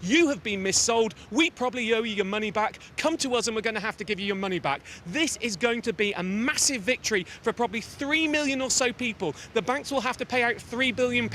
You have been missold. We probably owe you your money back. Come to us and we're going to have to give you your money back. This is going to be a massive victory for probably 3 million or so people. The banks will have to pay out £3 billion.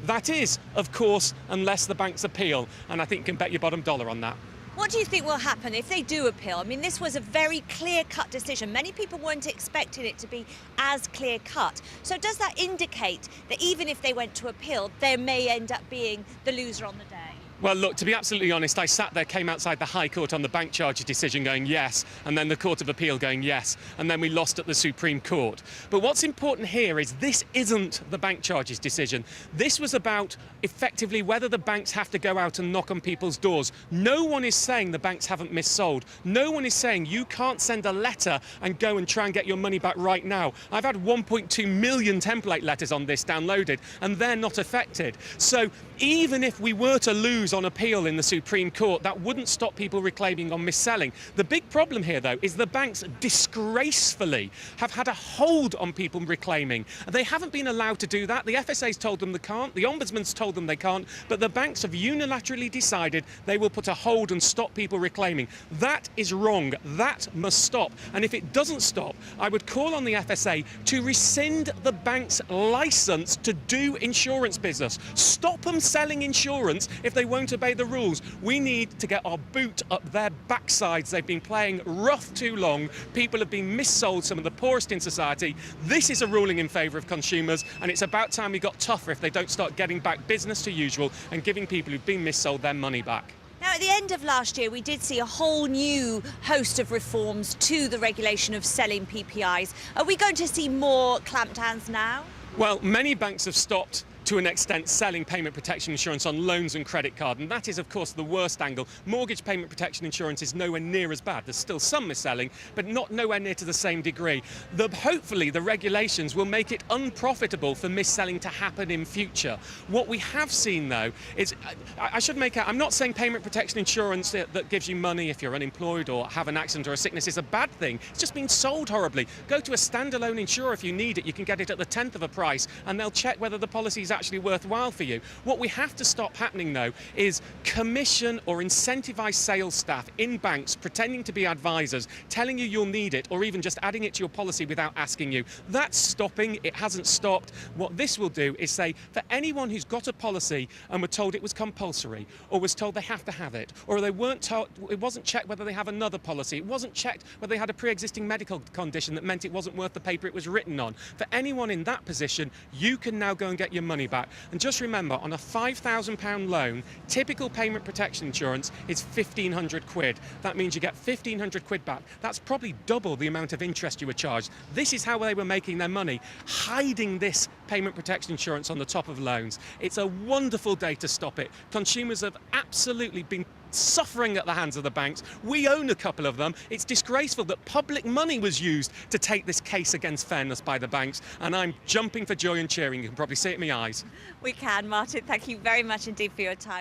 That is, of course, unless the banks appeal. And I think you can bet your bottom dollar on that. What do you think will happen if they do appeal? I mean, this was a very clear-cut decision. Many people weren't expecting it to be as clear-cut. So does that indicate that even if they went to appeal, they may end up being the loser on the day? Well, look, to be absolutely honest, I sat there, came outside the High Court on the bank charges decision going yes, and then the Court of Appeal going yes, and then we lost at the Supreme Court. But what's important here is this isn't the bank charges decision. This was about effectively whether the banks have to go out and knock on people's doors. No one is saying the banks haven't missold. No one is saying you can't send a letter and go and try and get your money back right now. I've had 1.2 million template letters on this downloaded, and they're not affected. So even if we were to lose on appeal in the Supreme Court, that wouldn't stop people reclaiming on mis-selling. The big problem here, though, is the banks disgracefully have had a hold on people reclaiming. They haven't been allowed to do that. The FSA's told them they can't, the Ombudsman's told them they can't, but the banks have unilaterally decided they will put a hold and stop people reclaiming. That is wrong. That must stop. And if it doesn't stop, I would call on the FSA to rescind the bank's licence to do insurance business. Stop them selling insurance if they won't obey the rules. We need to get our boot up their backsides. They've been playing rough too long. People have been missold, some of the poorest in society. This is a ruling in favour of consumers, and it's about time we got tougher if they don't start getting back business to usual and giving people who've been missold their money back. Now, at the end of last year, we did see a whole new host of reforms to the regulation of selling PPIs. Are we going to see more clampdowns now? Well, many banks have stopped to an extent selling payment protection insurance on loans and credit card, and that is of course the worst angle. Mortgage payment protection insurance is nowhere near as bad. There's still some mis-selling, but nowhere near to the same degree. Hopefully the regulations will make it unprofitable for mis-selling to happen in future. What we have seen though is, I should make out, I'm not saying payment protection insurance that gives you money if you're unemployed or have an accident or a sickness is a bad thing. It's just been sold horribly. Go to a standalone insurer if you need it. You can get it at the 10th of a price, and they'll check whether the policy is actually worthwhile for you. What we have to stop happening though is commission or incentivize sales staff in banks pretending to be advisors, telling you you'll need it, or even just adding it to your policy without asking you. That's stopping. It hasn't stopped. What this will do is say for anyone who's got a policy and were told it was compulsory, or was told they have to have it, or they weren't told, it wasn't checked whether they have another policy, it wasn't checked whether they had a pre-existing medical condition that meant it wasn't worth the paper it was written on. For anyone in that position, you can now go and get your money back. And just remember, on a £5,000 loan, typical payment protection insurance is 1,500 quid. That means you get 1,500 quid back. That's probably double the amount of interest you were charged. This is how they were making their money, hiding this payment protection insurance on the top of loans. It's a wonderful day to stop it. Consumers have absolutely been suffering at the hands of the banks. We own a couple of them. It's disgraceful that public money was used to take this case against fairness by the banks, and I'm jumping for joy and cheering. You can probably see it in my eyes. We can, Martin. Thank you very much indeed for your time.